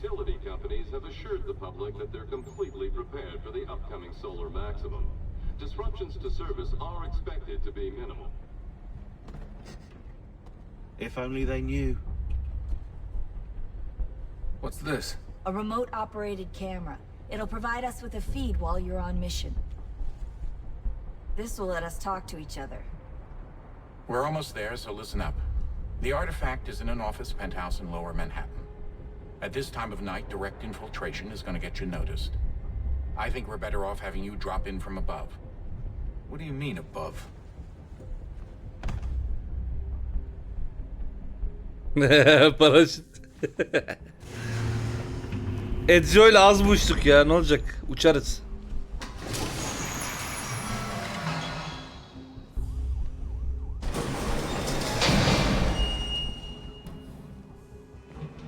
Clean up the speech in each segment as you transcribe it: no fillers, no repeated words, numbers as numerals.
utility companies have assured the public that they're completely prepared for the upcoming solar maximum. Disruptions to service are expected to be minimal. If only they knew. What's this? A remote-operated camera. It'll provide us with a feed while you're on mission. This will let us talk to each other. We're almost there, so listen up. The artifact is in an office penthouse in Lower Manhattan. At this time of night, direct infiltration is going to get you noticed. I think we're better off having you drop in from above. What do you mean, above? Paraşüt. Ezio ile az mı uçtuk ya? Ne olacak? Uçarız.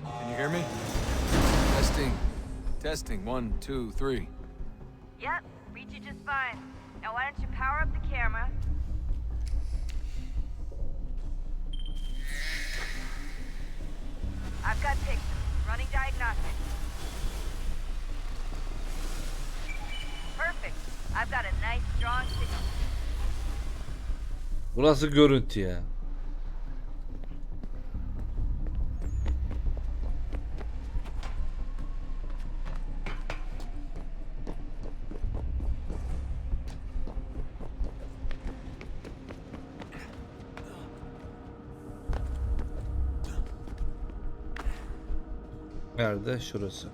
Can you hear me? Testing. Testing. 1, 2, 3. Yep, read you just fine. Now why don't you power up the camera? I've got pictures. Running diagnostics. Perfect. I've got a nice strong signal. Bu nasıl görüntü ya? Nerede? Şurası.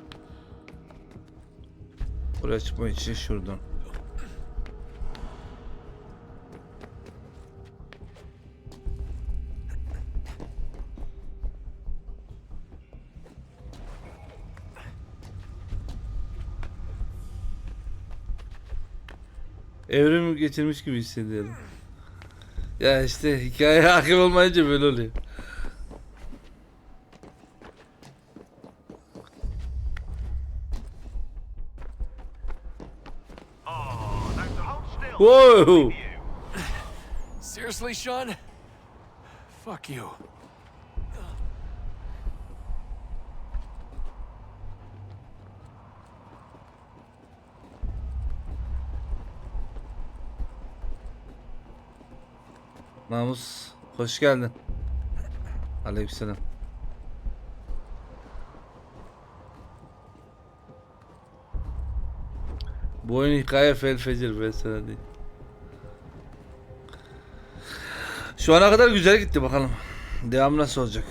Buraya çıkmak için şuradan. Evrim geçirmiş gibi hissediyorum. Ya işte hikaye hakim olmayınca böyle oluyor. Whoa! Seriously, Sean? Fuck you. Namus, hoş geldin. Aleykümselam. Bu oyun hikaye felfecir ben sana diyeyim. Şu ana kadar güzel gitti, bakalım. Devam nasıl olacak?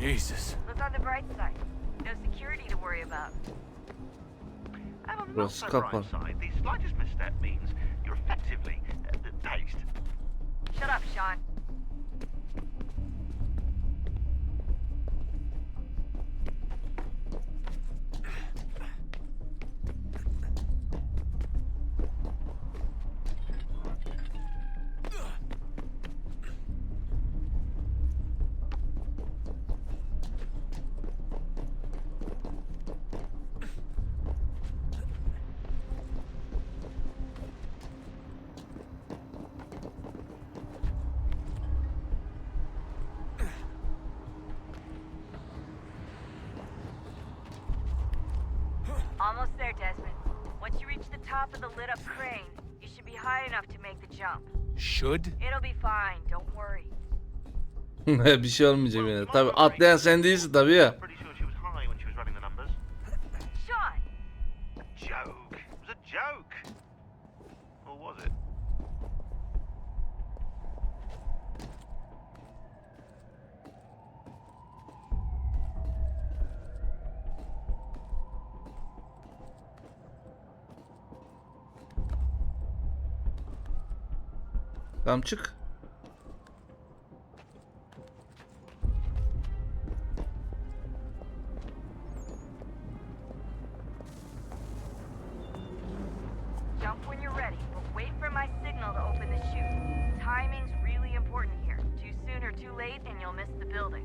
Jesus. Look on the bright side. No security to worry about. And on the not Burası so kapalı. bright side, the slightest misstep means you're effectively dazed. Shut up, Sean. Almost there, Desmond. Once you reach the top of the lit-up crane, you should be high enough to make the jump. Should? It'll be fine, don't worry. Bir şey olmayacak yani. Tabii atlayan sen değilsin tabii ya. Pretty sure she was high when she was running the numbers. Sean! A joke. It was a joke. Or was it? Tamam çık. Jump when you're ready, but wait for my signal to open the chute. Timing's really important here. Too soon or too late and you'll miss the building.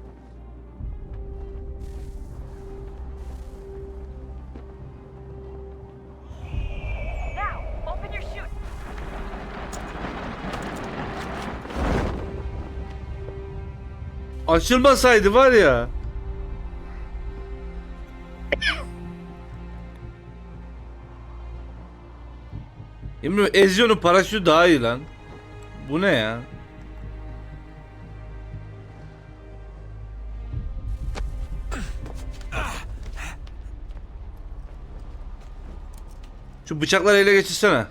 Now, open your chute. Açılmasaydı var ya. Yemin Ezio'nun paraşütü daha iyi lan. Bu ne ya? Şu bıçakları ele geçirsene.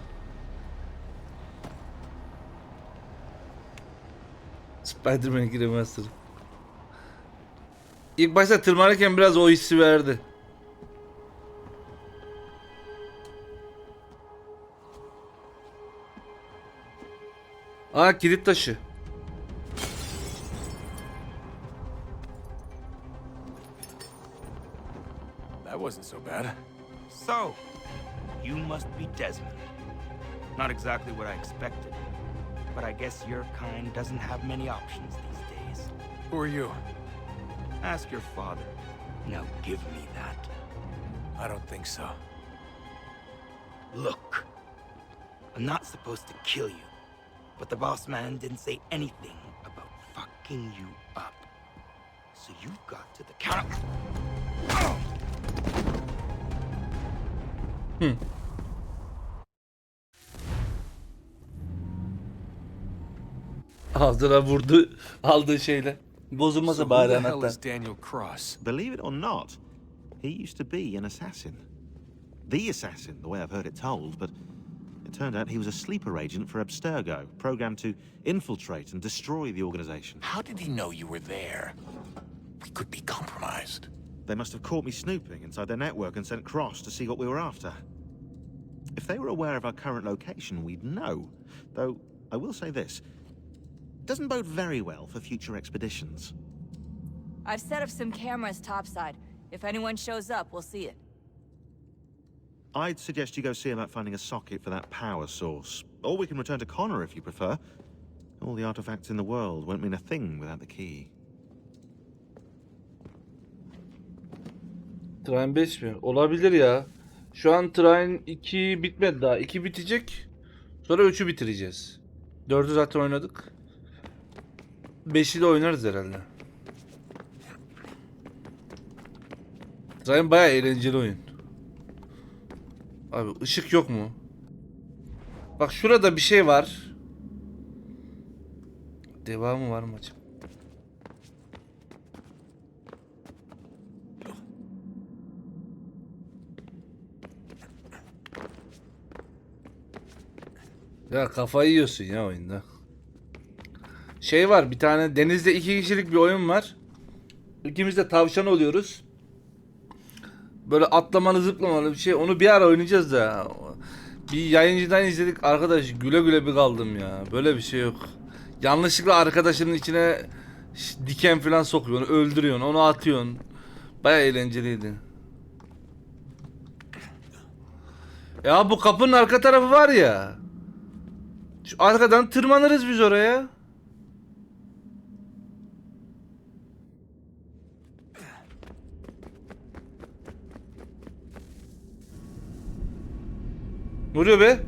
Spider-Man Remastered. İlk başta tırmanırken biraz o hissi verdi. Aa, kilit taşı. That wasn't so bad. So, you must be Desmond. Not exactly what I expected, but I guess your kind doesn't have many options these days. Who are you? Ask your father. Now give me that. I don't think so. Look, I'm not supposed to kill you, but the boss man didn't say anything about fucking you up. So you've got to the counter. Ağzına vurdu aldığı şeyle. Bozulmasa bari Who the hell anahtar. is Daniel Cross? Believe it or not, he used to be an assassin. The assassin, the way I've heard it told, but it turned out he was a sleeper agent for Abstergo, programmed to infiltrate and destroy the organization. How did he know you were there? We could be compromised. They must have caught me snooping inside their network and sent Cross to see what we were after. If they were aware of our current location, we'd know. Though, I will say this. Doesn't bode very well for future expeditions. I've set up some cameras topside. If anyone shows up, we'll see it. I'd suggest you go see about finding a socket for that power source. Or we can return to Connor if you prefer. All the artifacts in the world won't mean a thing without the key. Train 5 mi? Olabilir ya. Şu an Train 2 bitmedi daha. 2 bitecek. Sonra 3'ü bitireceğiz. 4'ü zaten oynadık. 5'i de oynarız herhalde. Train bayağı eğlenceli oyun. Abi ışık yok mu? Bak şurada bir şey var. Devamı var mı acaba? Ya kafayı yiyorsun ya oyunda. Şey var, bir tane denizde 2 kişilik bir oyun var. İkimiz de tavşan oluyoruz. Böyle atlamalı zıplamalı bir şey. Onu bir ara oynayacağız da. Bir yayıncıdan izledik arkadaş, güle güle bir kaldım ya. Böyle bir şey yok. Yanlışlıkla arkadaşının içine diken falan sokuyorsun, öldürüyorsun, onu atıyorsun. Baya eğlenceliydi. Ya bu kapının arka tarafı var ya. Şu arkadan tırmanırız biz oraya. Ne oluyor be? In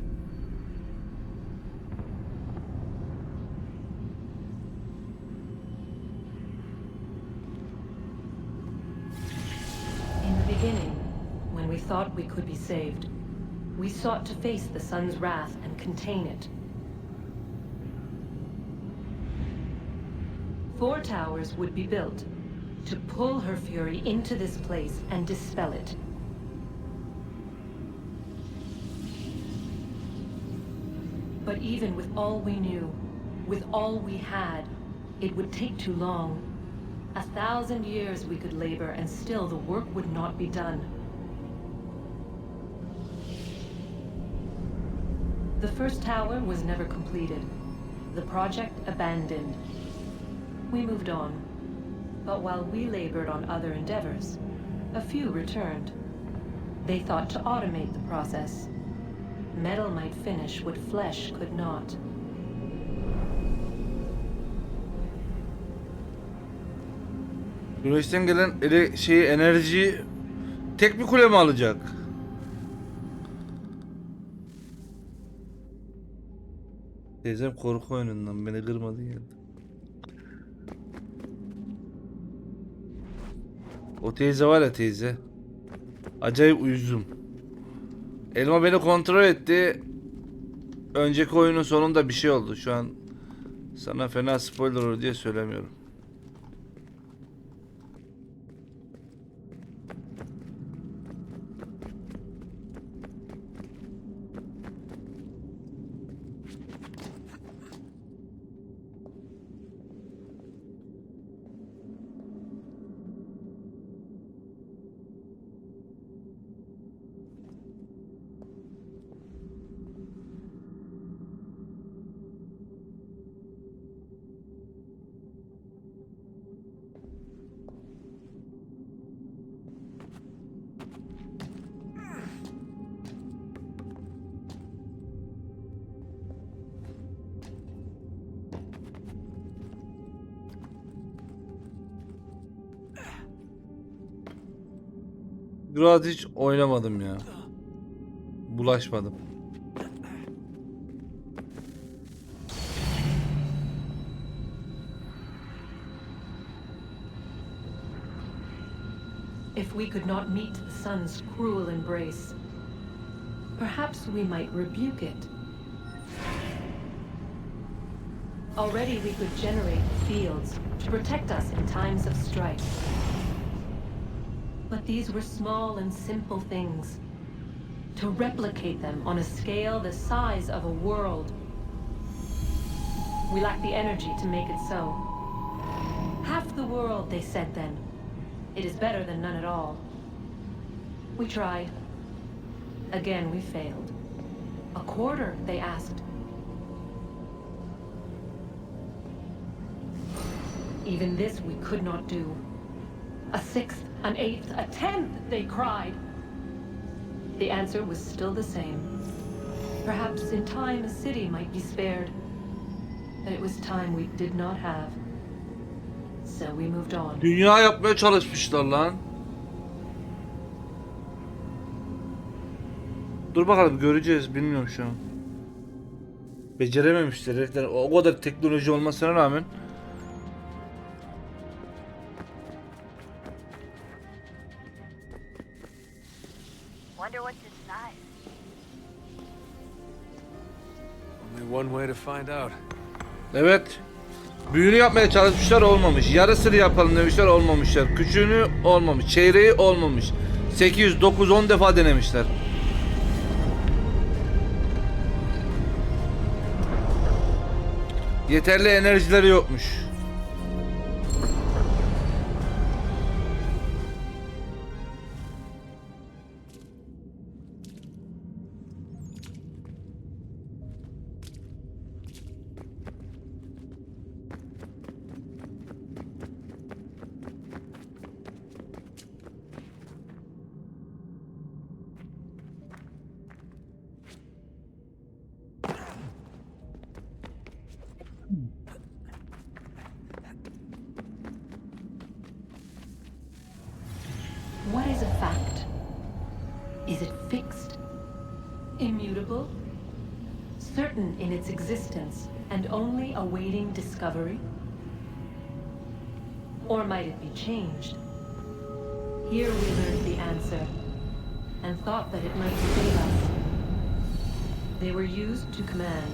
the beginning, when we thought we could be saved, we sought to face the sun's wrath and contain it. 4 towers would be built to pull her fury into this place and dispel it. But even with all we knew, with all we had, it would take too long. 1,000 years we could labor and still the work would not be done. The first tower was never completed. The project abandoned. We moved on. But while we labored on other endeavors, a few returned. They thought to automate the process. Metal might finish what flesh could not. Güneşten gelen enerjiyi tek bir kule mi alacak? Teyzem korku oyunundan beni kırmadı geldi. O teyze var ya teyze. Acayip uyuzum. Elma beni kontrol etti. Önceki oyunun sonunda bir şey oldu. Şu an sana fena spoiler olur diye söylemiyorum. Biraz hiç oynamadım ya. Bulaşmadım. If we could not meet the sun's cruel embrace, perhaps we might rebuke it. Already we could generate fields to protect us in times of strife. But these were small and simple things. To replicate them on a scale the size of a world, we lack the energy to make it so. Half the world, they said then. It is better than none at all. We tried. Again, we failed. A quarter, they asked. Even this we could not do. A sixth, an eighth, a tenth, they cried. The answer was still the same. Perhaps in time a city might be spared. But it was time we did not have. So we moved on. Dünya yapmaya çalışmışlar lan. Dur bakalım göreceğiz, bilmiyorum şu an. Becerememişler herifler. O kadar teknoloji olmasına rağmen. Wonder what's inside. Only one way to find out. Evet. Büyüğünü yapmaya çalışmışlar, olmamış. Yarısını yapalım demişler, olmamışlar. Küçüğünü olmamış. Çeyreği olmamış. 800, 9, 10 defa denemişler. Yeterli enerjileri yokmuş. What is a fact? Is it fixed? Immutable? Certain in its existence and only awaiting discovery? Or might it be changed? Here we learned the answer and thought that it might save us. They were used to command,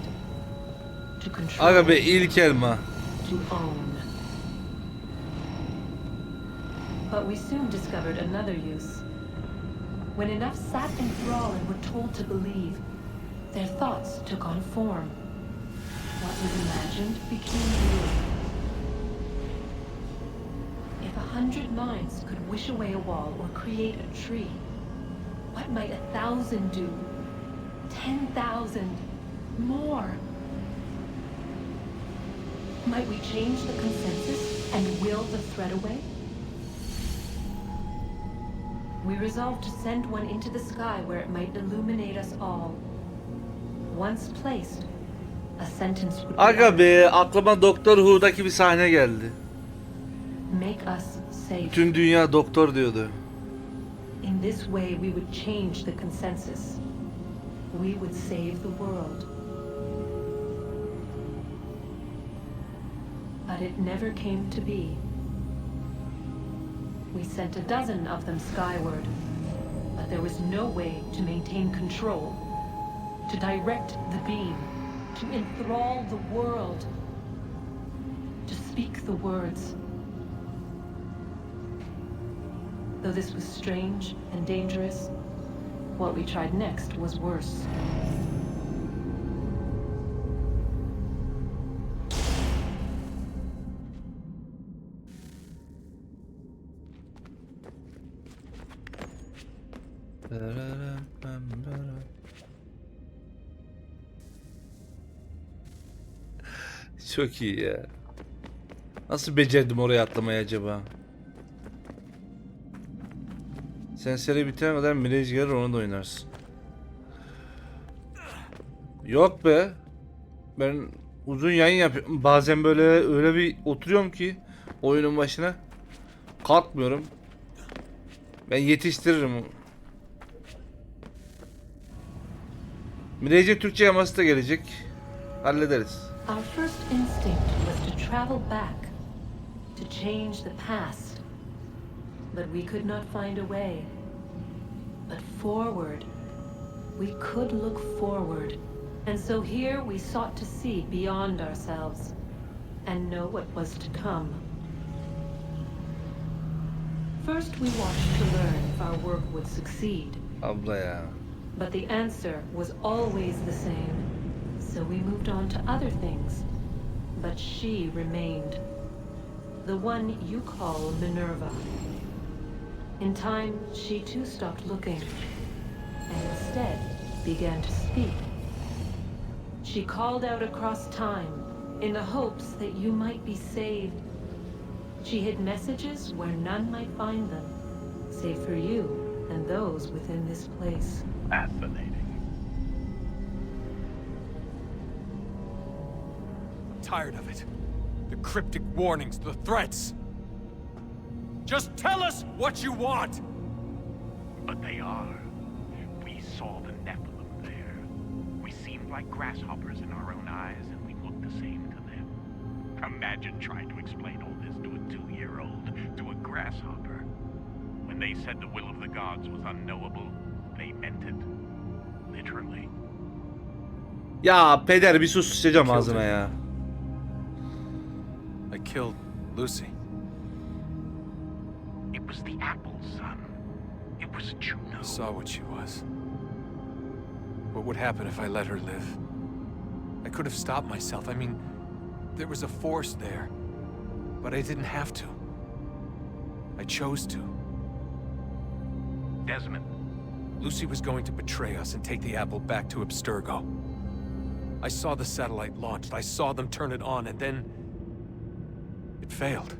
to control, Aga be ilk elma. to own. But we soon discovered another use. When enough sat in thrall and were told to believe, their thoughts took on form. What was imagined became real. If 100 minds could wish away a wall or create a tree, what might 1,000 do? 10,000? More? Might we change the consensus and will the threat away? We resolved to send one into the sky where it might illuminate us all. once placed, a sentence would Aga be, aklıma Doktor Who'daki bir sahne geldi. make us safe. Tüm dünya doktor diyordu. In this way we would change the consensus. We would save the world. But it never came to be. We sent a dozen of them skyward, but there was no way to maintain control, to direct the beam, to enthrall the world, to speak the words. Though this was strange and dangerous, what we tried next was worse. Çok iyi ya. Nasıl becerdim oraya atlamayı acaba? Sen seri bitene kadar Mirage gelir, onu da oynarsın. Yok be. Ben uzun yayın yapıyorum. Bazen böyle öyle bir oturuyorum ki oyunun başına. Kalkmıyorum. Ben yetiştiririm. Mirage'e Türkçe yaması da gelecek. Hallederiz. Our first instinct was to travel back, to change the past. But we could not find a way. But forward, we could look forward. And so here we sought to see beyond ourselves and know what was to come. First we watched to learn if our work would succeed. Abla ya. But the answer was always the same. So we moved on to other things. But she remained. The one you call Minerva. In time, she too stopped looking, and instead began to speak. She called out across time, in the hopes that you might be saved. She hid messages where none might find them, save for you and those within this place. Fascinating. Tired of it. The cryptic warnings, the threats. Just tell us what you want! But they are. We saw the Nephilim there. We seemed like grasshoppers in our own eyes, and we looked the same to them. Imagine trying to explain all this to a 2-year-old, to a grasshopper. When they said the will of the gods was unknowable, they meant it. Literally. Ya peder bir sus, sıçacağım ağzına ya. I killed Lucy. It was the apple, son. It was Juno. I saw what she was. What would happen if I let her live? I could have stopped myself. I mean, there was a force there. But I didn't have to. I chose to. Desmond. Lucy was going to betray us and take the apple back to Abstergo. I saw the satellite launched. I saw them turn it on, and then it failed.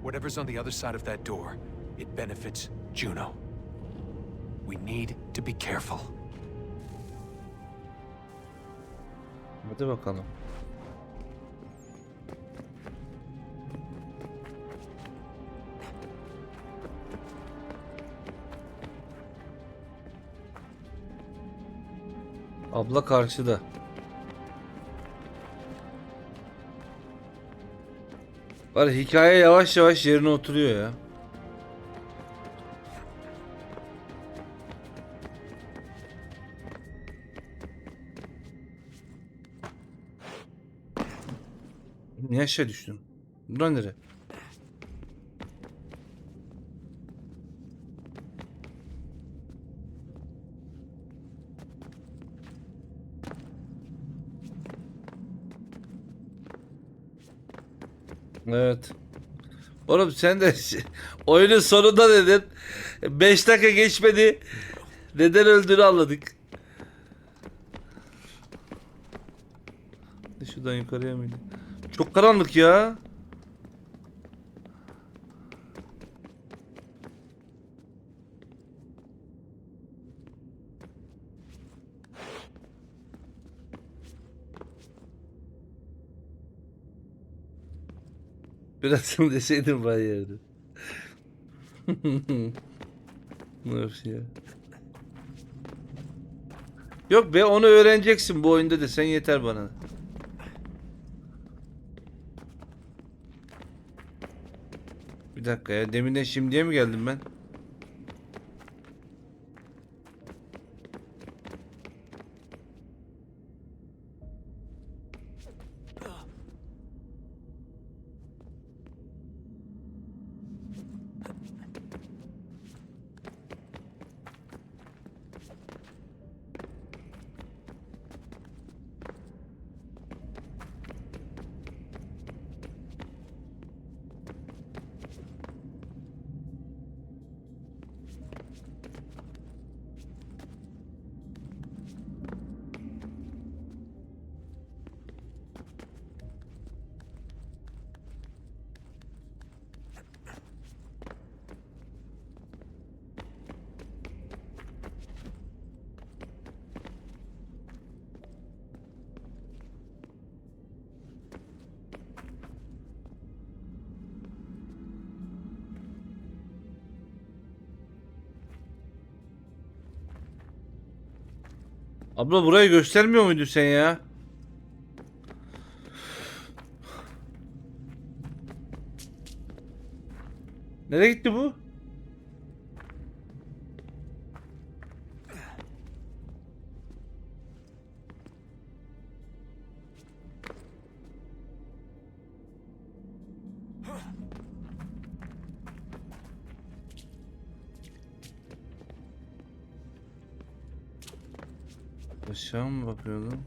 Whatever's on the other side of that door, it benefits Juno. We need to be careful. Hadi bakalım. Abla karşıda. Var, hikaye yavaş yavaş yerine oturuyor ya. Niye aşağı düştün? Buradan nereye? Evet. Oğlum sen de oyunun sonunda dedin. 5 dakika geçmedi. Neden öldüğünü anladık. Şuradan yukarıya mıydı? Çok karanlık ya. Birazını deseydim ben yerde. Ne ya? Yok be, onu öğreneceksin bu oyunda, desen yeter bana. Bir dakika ya, deminden şimdiye mi geldim ben? Abla burayı göstermiyor muydun sen ya? Nereye gitti bu? Aşağı mı bakıyordum?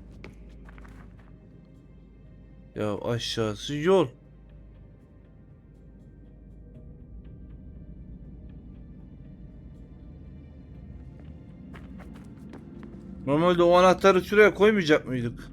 Ya aşağısı yol. Normalde o anahtarı şuraya koymayacak mıydık?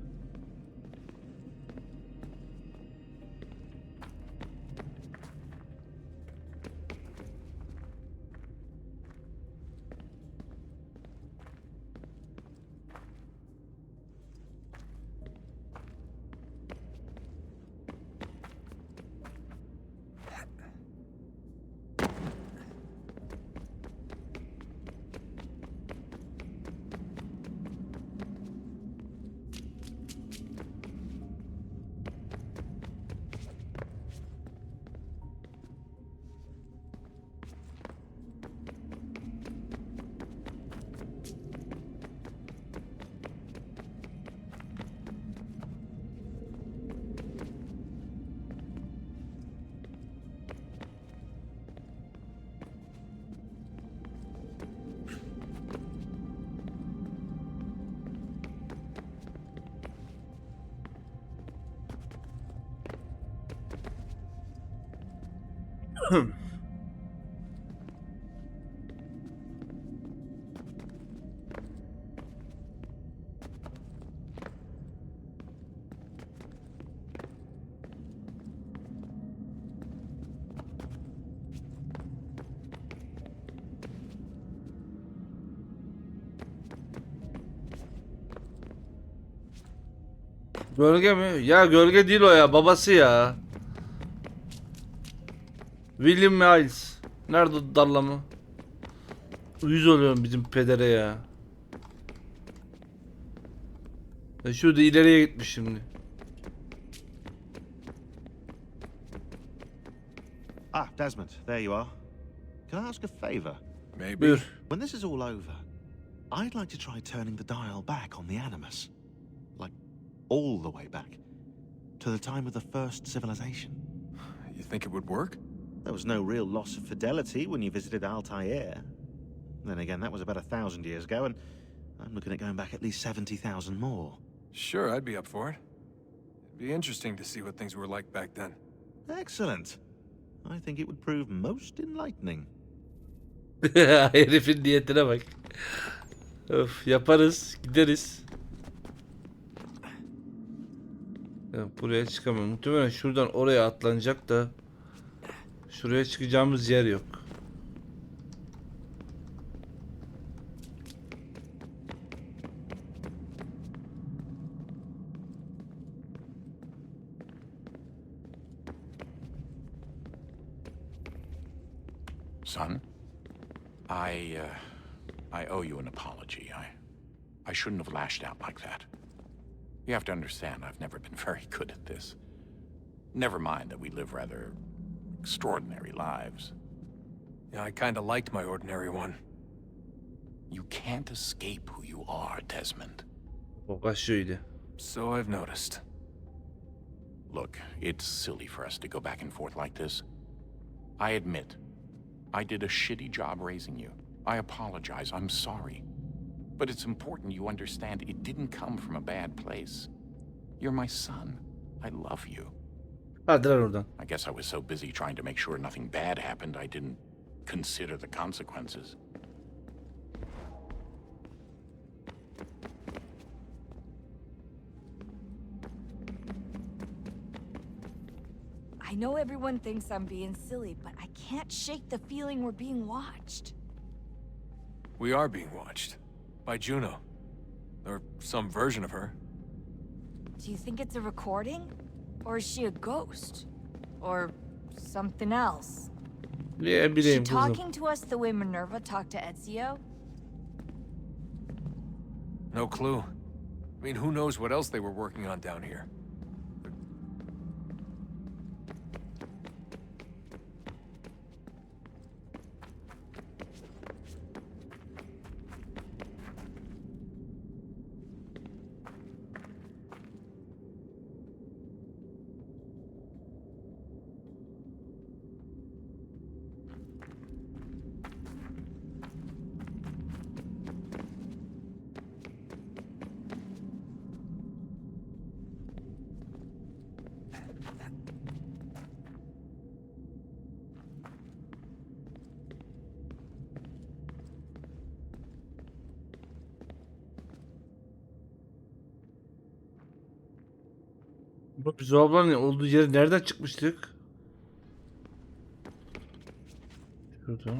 Gölge mi? Ya gölge değil o ya, babası ya. William Miles. Nerede o darlamı? Uyuz oluyorum bizim pedere ya. Şurada ileriye gitmiş şimdi. Ah, Desmond, there you are. Can I ask a favor? Maybe. Buyur. When this is all over, I'd like to try turning the dial back on the Animus. Like, all the way back. To the time of the first civilization. You think it would work? There was no real loss of fidelity when you visited Altair. Then again, that was about 1,000 years ago, and I'm looking at going back at least 70,000 more. Sure, I'd be up for it. It'd be interesting to see what things were like back then. Excellent. I think it would prove most enlightening. Herifin niyetine bak. Öf, yaparız, gideriz. Ya, buraya çıkamam. Muhtemelen şuradan oraya atlanacak da şuraya çıkacağımız yer yok. Son, I owe you an apology. I shouldn't have lashed out like that. You have to understand, I've never been very good at this. Never mind that we live rather extraordinary lives. Yeah, I kinda liked my ordinary one. You can't escape who you are, Desmond. O kaçıyordu. So I've noticed. Look, it's silly for us to go back and forth like this. I admit, I did a shitty job raising you. I apologize, I'm sorry. But it's important you understand it didn't come from a bad place. You're my son. I love you. Hadi lan oradan. I guess I was so busy trying to make sure nothing bad happened, I didn't consider the consequences. I know everyone thinks I'm being silly, but I can't shake the feeling we're being watched. We are being watched. By Juno. Or some version of her. Do you think it's a recording? Or is she a ghost? Or something else? Ne Is she bileyim kızım. talking to us the way Minerva talked to Ezio? No clue. I mean, who knows what else they were working on down here? Biz o ablanın olduğu yeri nereden çıkmıştık? Şuradan.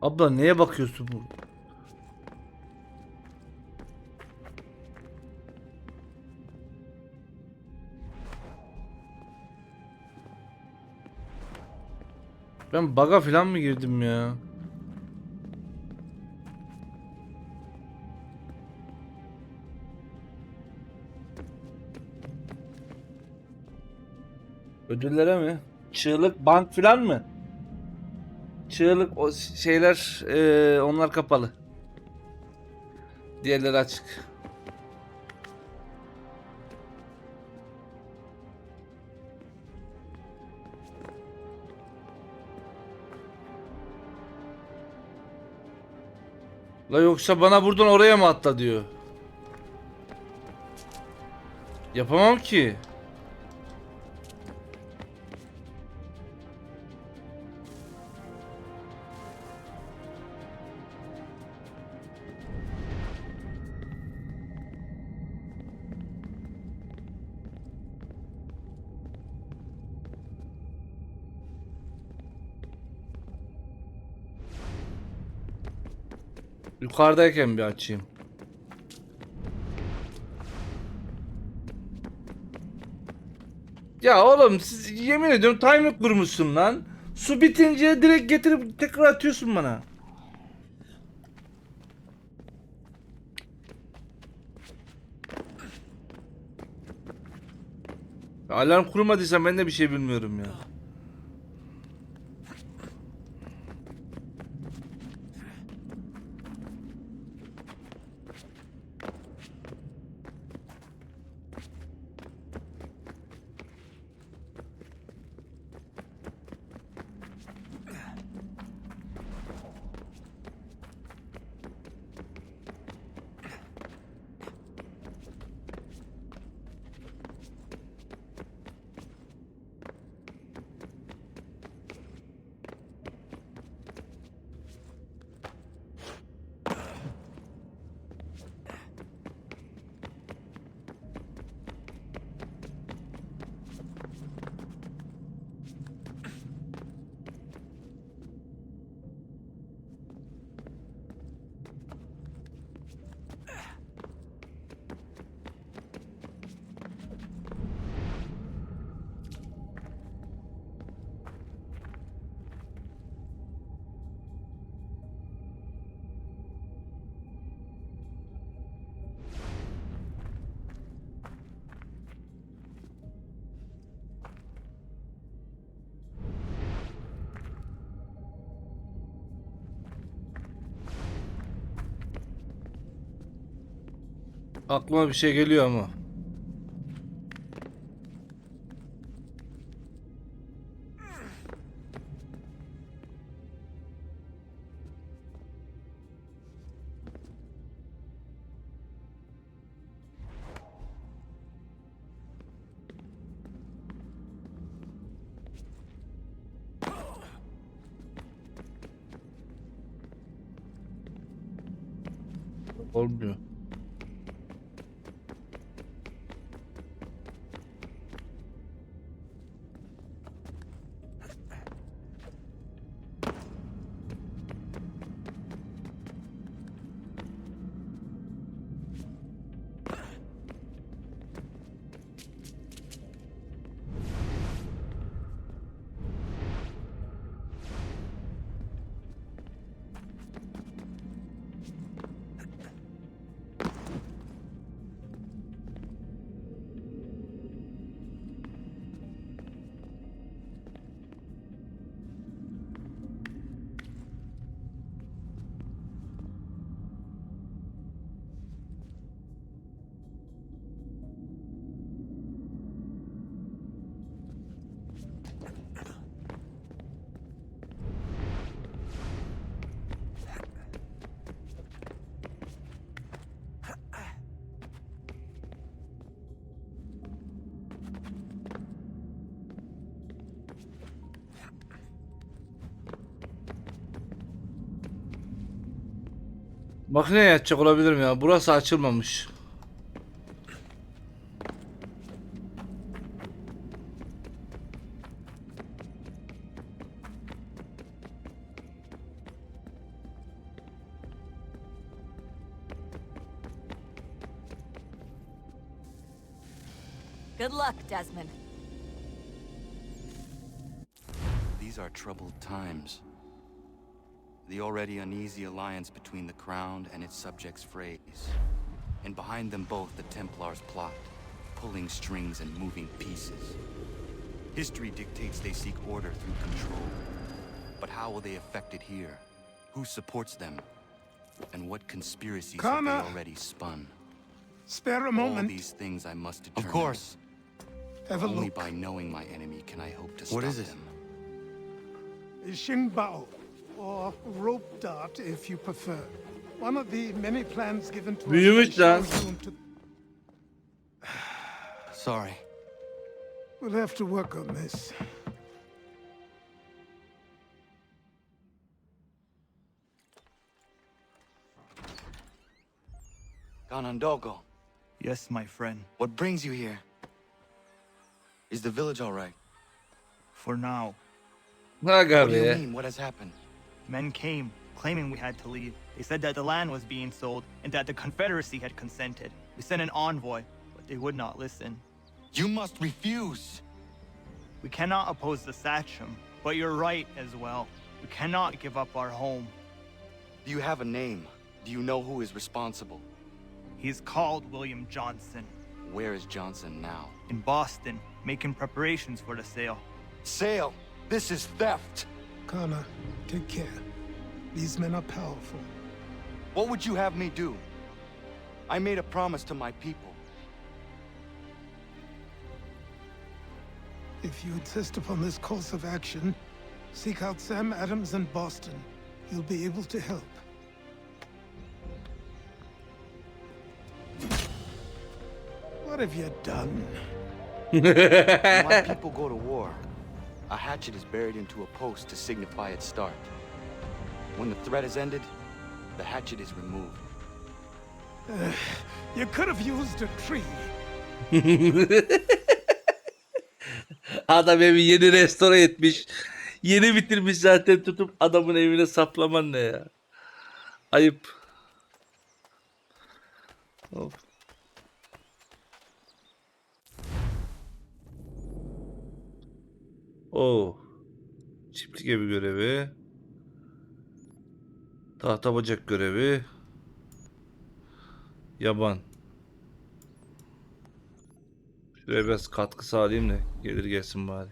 Abla neye bakıyorsun bu? Ben bug'a falan mı girdim ya? Ödüllere mi? Çığlık bank falan mı? Çığlık o şeyler onlar kapalı. Diğerleri açık. La yoksa bana buradan oraya mı atla diyor. Yapamam ki. Yukarıdayken bir açayım. Ya oğlum siz yemin ediyorum timer kurmuşsun lan. Su bitince direkt getirip tekrar atıyorsun bana. Alarm kurmadıysan ben de bir şey bilmiyorum ya. Aklıma bir şey geliyor ama. Olmuyor. Makineye yatacak olabilirim ya. Burası açılmamış. Good luck, Desmond. These are troubled times. The already uneasy alliance between the crown and its subjects frays. And behind them both the Templars plot, pulling strings and moving pieces. History dictates they seek order through control. But how will they affect it here? Who supports them? And what conspiracies have they already spun? Spare a moment. All these things I must determine. Of course. Have a Only look. by knowing my enemy can I hope to stop What is it? them. Xingbao, or rope dart if you prefer. One of the many plans given to Büyümüş us. lan. Sorry. We'll have to work on this. Ganondogo, Yes, my friend. what brings you here? Is the village all right? For now. Aga What do you be. mean? What has happened? Men came, claiming we had to leave. They said that the land was being sold and that the Confederacy had consented. We sent an envoy, but they would not listen. You must refuse. We cannot oppose the Sachem, but you're right as well. We cannot give up our home. Do you have a name? Do you know who is responsible? He's called William Johnson. Where is Johnson now? In Boston, making preparations for the sale. Sale! This is theft! Connor, take care. These men are powerful. What would you have me do? I made a promise to my people. If you insist upon this course of action, seek out Sam Adams in Boston. He'll be able to help. What have you done? When my people go to war, a hatchet is buried into a post to signify its start. When the threat is ended, the hatchet is removed. You could have used a tree. Adam evi yeni restore etmiş. Yeni bitirmiş zaten, tutup adamın evine saplaman ne ya? Ayıp. Of. Oo. Çiftlik evi görevi. Tahta bacak görevi. Yaban. Şuraya biraz katkı sağlayayım da gelir gelsin bari.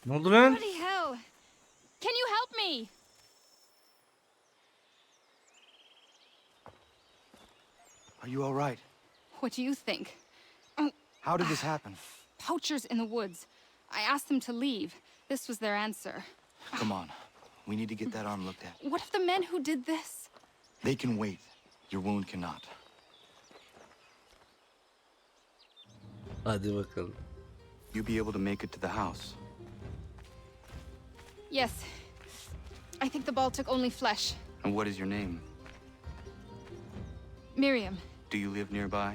Ne oldu lan? Bloody hell! Can you help me? Are you all right? What do you think? How did this happen? Poachers in the woods. I asked them to leave. This was their answer. Come on. We need to get that arm looked at. What if the men who did this? They can wait. Your wound cannot. Hadi bakalım. You'll be able to make it to the house. Yes. I think the ball took only flesh. And what is your name? Miriam. Do you live nearby?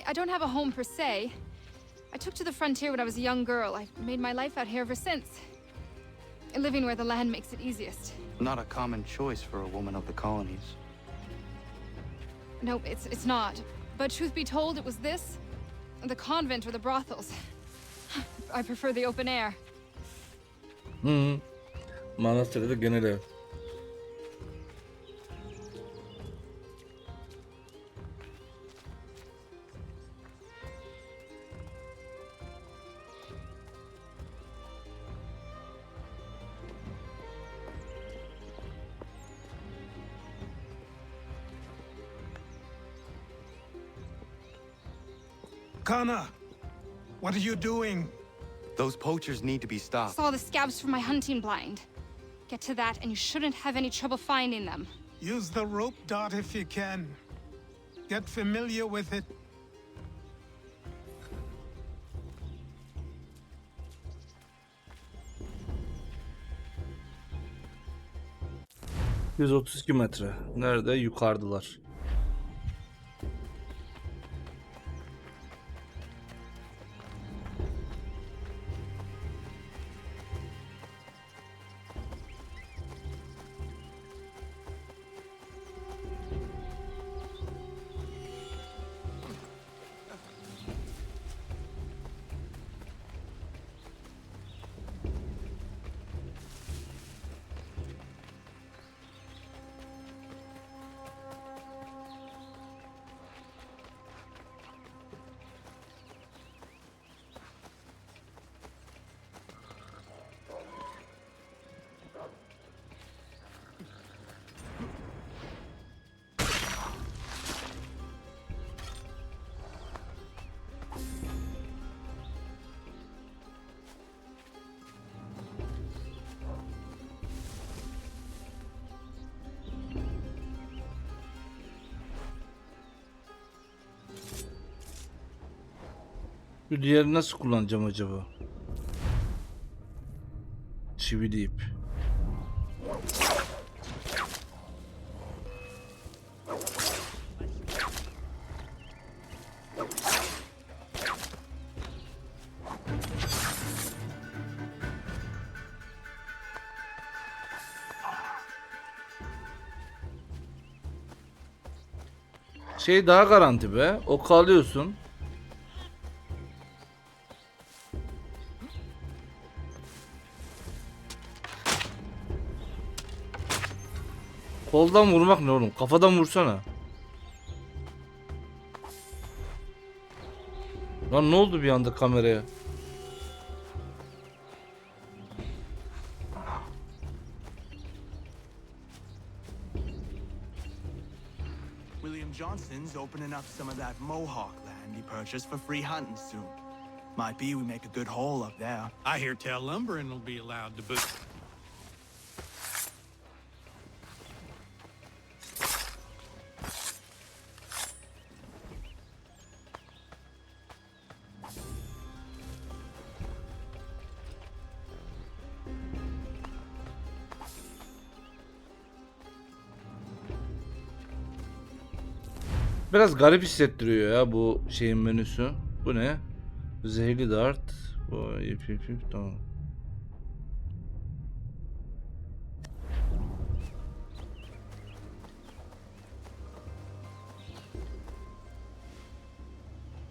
I don't have a home per se. I took to the frontier when I was a young girl. I've made my life out here ever since. Living where the land makes it easiest. Not a common choice for a woman of the colonies. No, it's not. But truth be told, it was this, the convent or the brothels. I prefer the open air. Manastırda genel ev. Connor, what are you doing? Those poachers need to be stopped. Saw the scabs from my hunting blind. Get to that and you shouldn't have any trouble finding them. Use the rope dart if you can. Get familiar with it. ...132 metre. Nerede? Yukarıdılar. Bu diğerini nasıl kullanacağım acaba? Çivili ip. Şey daha garanti be. Ok alıyorsun. Koldan vurmak ne oğlum? Kafadan vursana. Lan ne oldu bir anda kameraya? William Johnson's opening up some of that Mohawk land he purchased for free hunting soon. Might be we make a good haul up there. I hear tell lumbering will be allowed to boot. Biraz garip hissettiriyor ya bu şeyin menüsü. Bu ne? Zehirli dart. Bu ip tamam.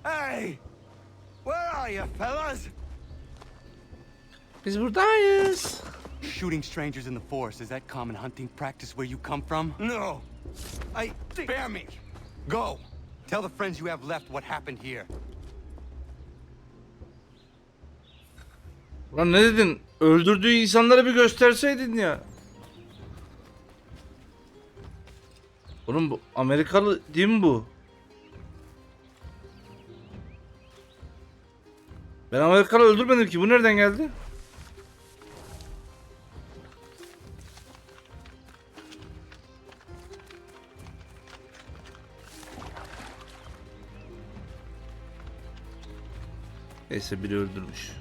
Hey! Where are you, fellas? Biz buradayız. Shooting strangers in the forest, is that common hunting practice where you come from? No. Spare me! Go! Tell the friends you have left what happened here. Lan ne dedin? Öldürdüğü insanları bir gösterseydin ya. Oğlum bu Amerikalı değil mi bu? Ben Amerikalı öldürmedim ki. Bu nereden geldi? Neyse biri öldürmüş.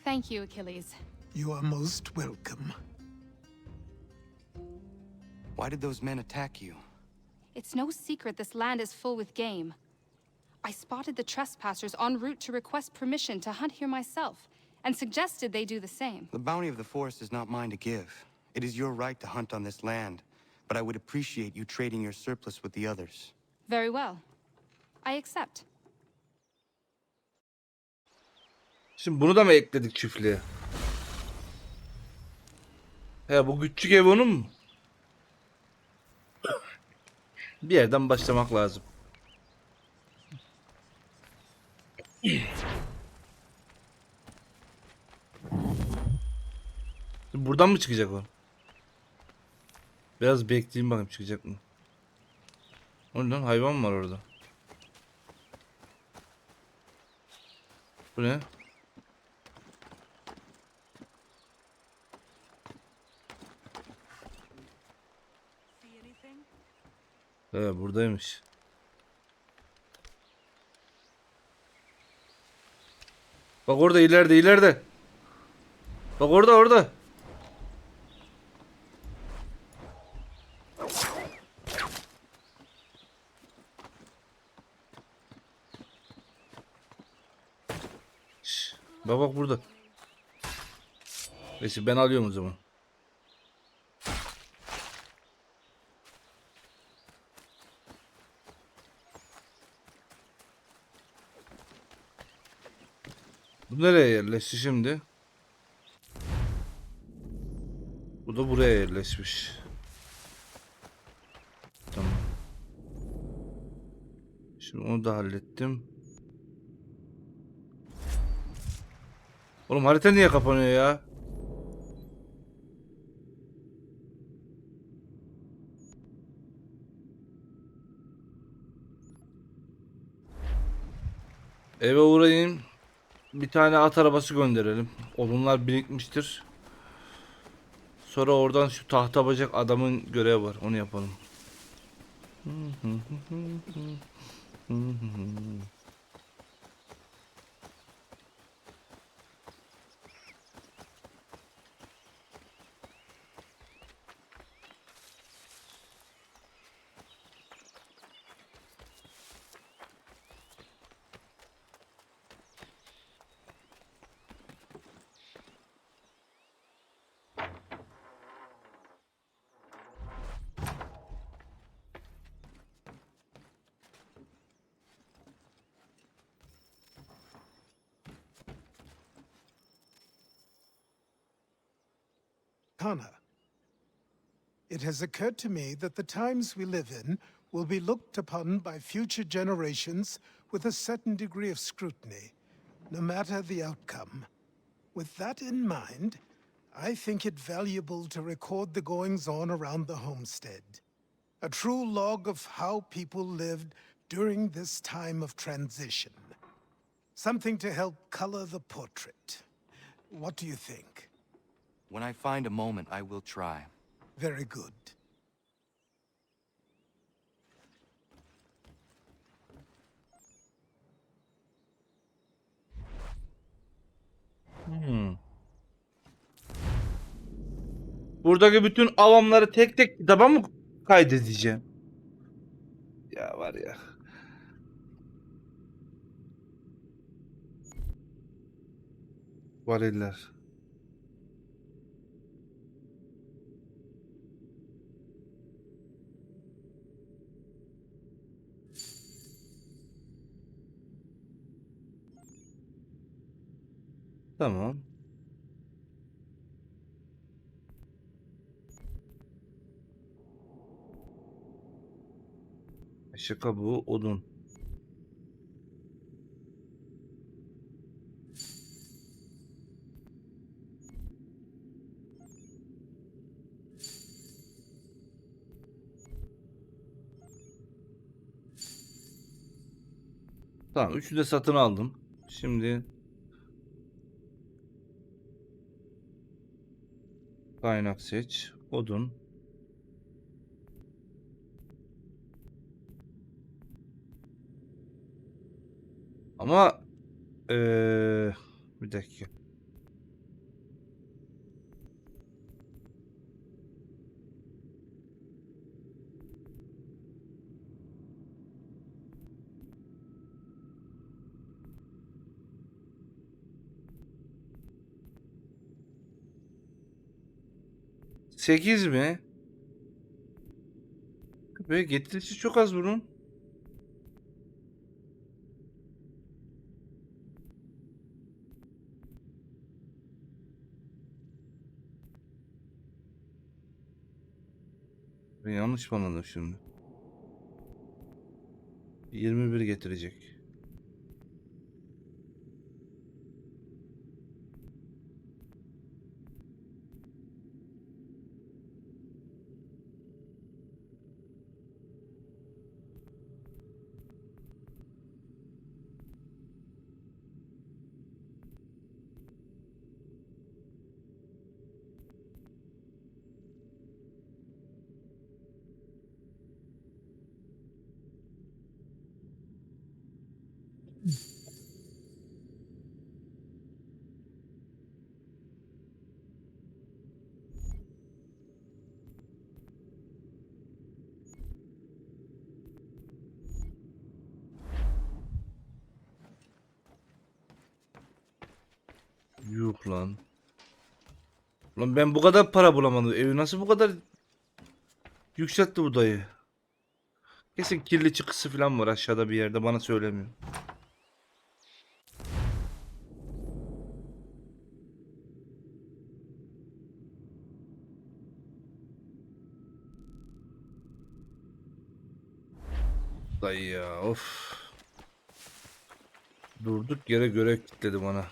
Thank you, Achilles. You are most welcome. Why did those men attack you? It's no secret this land is full with game. I spotted the trespassers en route to request permission to hunt here myself, and suggested they do the same. The bounty of the forest is not mine to give. It is your right to hunt on this land, but I would appreciate you trading your surplus with the others. Very well. I accept. Şimdi bunu da mı ekledik çiftliğe? He bu küçük ev onun mu? Bir yerden başlamak lazım. Buradan mı çıkacak o? Biraz bekleyeyim bakayım çıkacak mı? Ondan hayvan var orada. Bu ne? Evet buradaymış. Bak orada ileride. Bak orada. Şş, bak burada. Neyse ben alıyorum o zaman. Bu nereye yerleşti şimdi? Bu da buraya yerleşmiş. Tamam. Şimdi onu da hallettim. Oğlum harita niye kapanıyor ya? Eve uğrayayım. Bir tane at arabası gönderelim. Odunlar birikmiştir. Sonra oradan şu tahta bacak adamın görevi var. Onu yapalım. Kana, it has occurred to me that the times we live in will be looked upon by future generations with a certain degree of scrutiny, no matter the outcome. With that in mind, I think it valuable to record the goings-on around the homestead. A true log of how people lived during this time of transition. Something to help color the portrait. What do you think? When I find a moment, I will try. Very good. Buradaki bütün avamları tek tek kitaba mı kaydedeceğim? Ya var ya. Variller. Tamam. Işık kabuğu, odun. Tamam, üçü de satın aldım. Şimdi kaynak seç, odun. Ama bir dakika. Sekiz mi? Ve getirisi çok az bunun. Ben yanlış mı anladım şimdi? 21 getirecek. Yuh lan. Lan ben bu kadar para bulamadım. Evi nasıl bu kadar yükseltti bu dayı? Kesin kirli çıkısı falan var aşağıda bir yerde, bana söylemiyor. Dayı ya, of. Durduk yere görev kilitledi bana.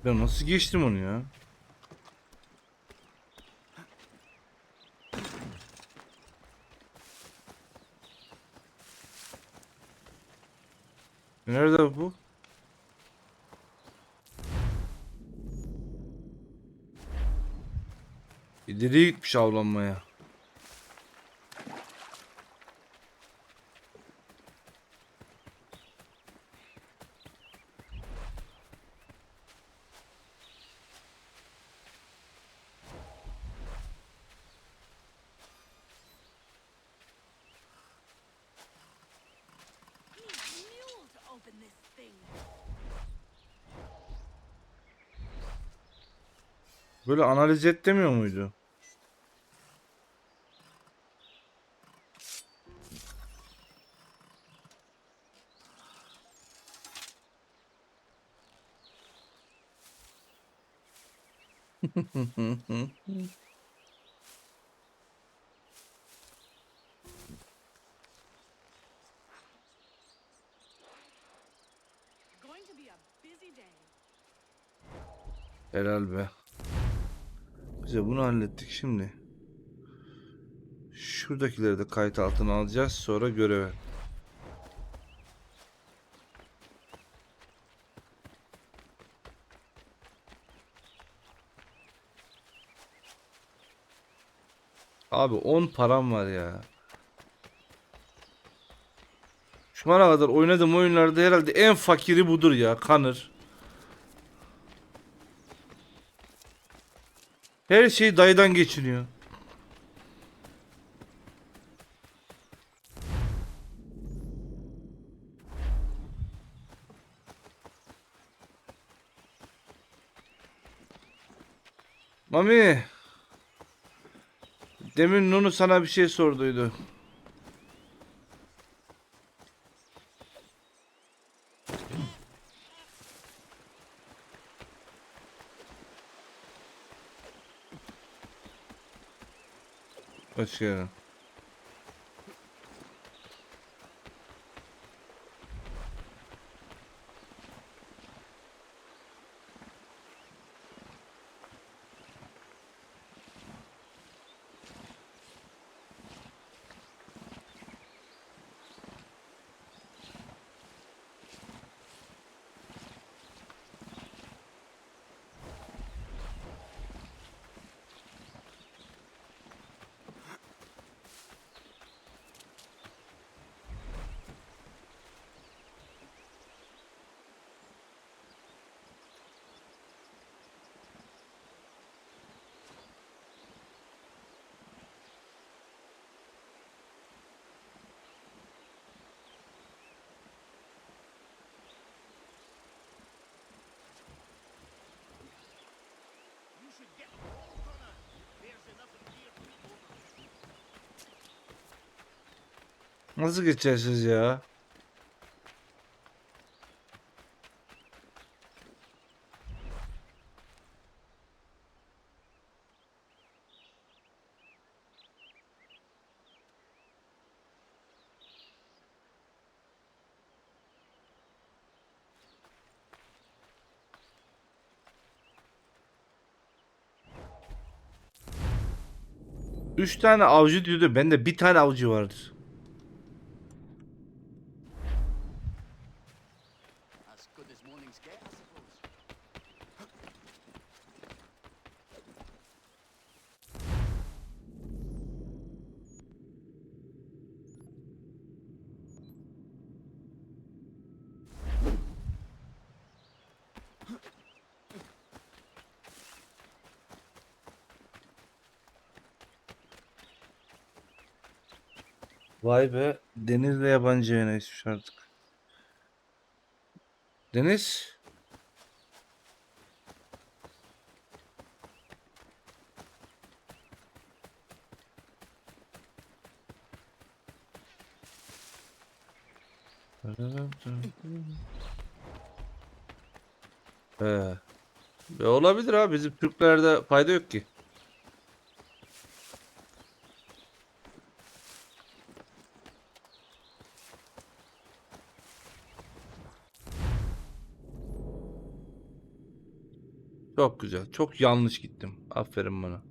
Ben nasıl geçtim onu ya? Nerede bu? İleriye gitmiş avlanmaya. Böyle analiz et demiyor muydu? Helal be. Bize bunu hallettik şimdi. Şuradakileri de kayıt altına alacağız. Sonra göreve. Abi 10 param var ya. Şu ana kadar oynadığım oyunlarda herhalde en fakiri budur ya. Kanır. Her şey dayıdan geçiniyor. Mami. Demin Nunu sana bir şey sorduydu. Hoş geldin. Nasıl geçersiniz ya? Üç tane avcı diyordu. Bende bir tane avcı vardır. Vay be. Deniz'le yabancı yayınlaşmış artık. Deniz. Olabilir abi. Bizim Türklerde fayda yok ki. Çok güzel. Çok yanlış gittim. Aferin bana.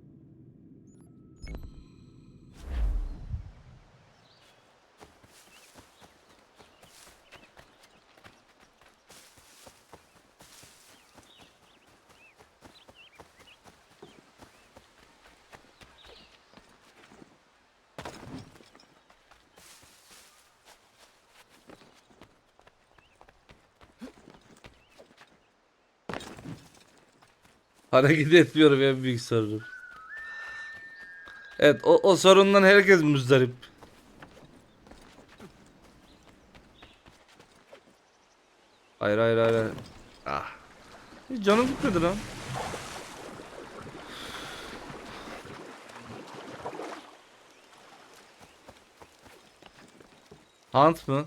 Hareket etmiyorum, en büyük sorunum. Evet, o sorundan herkes muzdarip. Hayır hayır hayır. Hayır. Ah. Hiç canım gitmedi lan. Hunt mı?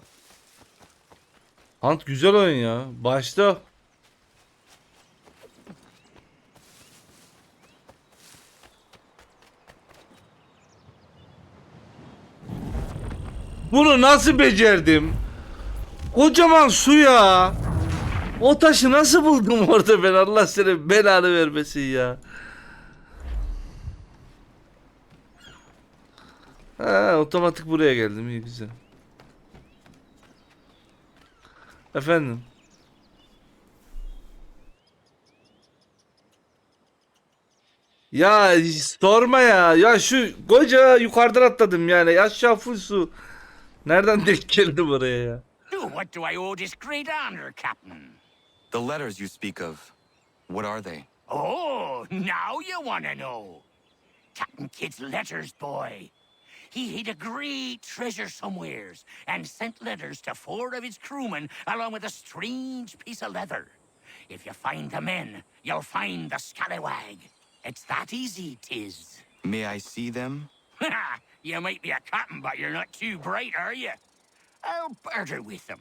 Hunt güzel oyun ya. Başta. Bunu nasıl becerdim? Kocaman su ya. O taşı nasıl buldum orada ben, Allah senin belanı vermesin ya. Ha, otomatik buraya geldim, iyi güzel. Efendim. Ya sorma ya. Ya şu koca yukarıdan atladım yani. Aşağı full su. Nereden denk geldim oraya ya? What do I owe this great honor, Captain? The letters you speak of, what are they? Oh, now you want to know. Captain Kidd's letters, boy. He hid a great treasure somewheres and sent letters to 4 of his crewmen along with a strange piece of leather. If you find the men, you'll find the scallywag. It's that easy, 'tis. May I see them? You might be a captain, but you're not too bright, are you? I'll barter with them.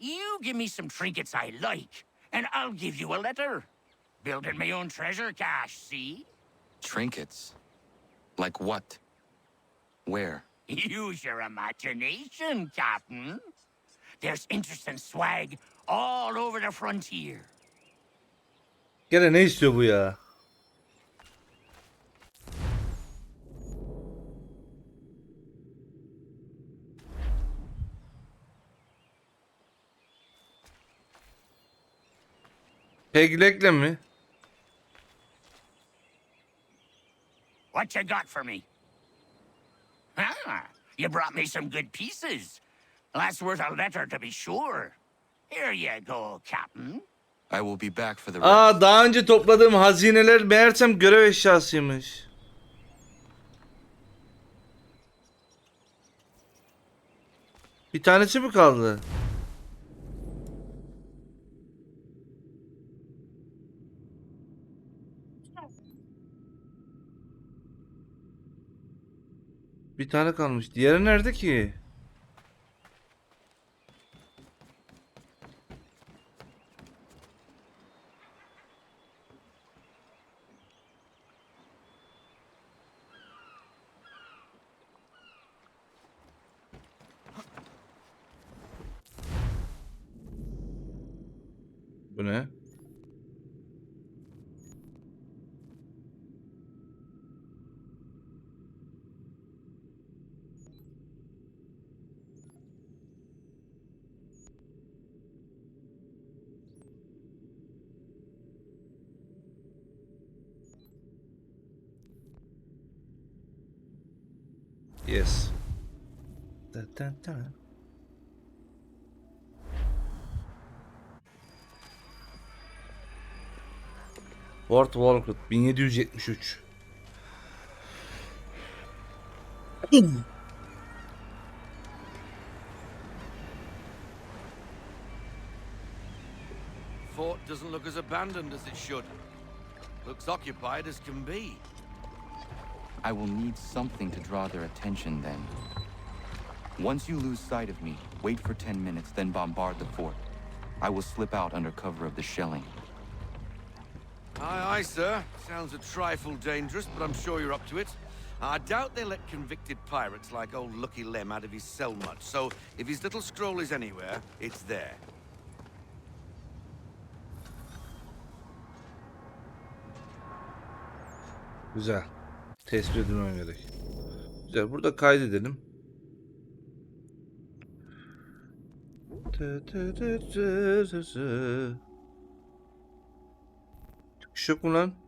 You give me some trinkets I like, and I'll give you a letter. Building my own treasure cache, see? Trinkets? Like what? Where? Use your imagination, Captain. There's interesting swag all over the frontier. Gene ne istiyor bu ya? Peglekle mi? What you got for me? Ah, you brought me some good pieces. That's worth a letter to be sure. Here you go, Captain. I will be back for the Aa, daha önce topladığım hazineler meğersem görev eşyasıymış. Bir tanesi mi kaldı? Bir tane kalmış. Diğeri nerede ki? Bu ne? Yes. Da, da, da. World Warcraft 1773. Fort doesn't look as abandoned as it should. Looks occupied as can be. I will need something to draw their attention then. Once you lose sight of me, wait for 10 minutes, then bombard the fort. I will slip out under cover of the shelling. Aye, aye, sir. Sounds a trifle dangerous, but I'm sure you're up to it. I doubt they let convicted pirates like old Lucky Lem out of his cell much, so if his little scroll is anywhere, it's there. Güzel. Tespit edilmem gerek. Güzel. Burada kaydedelim. Çıkış yok mu lan?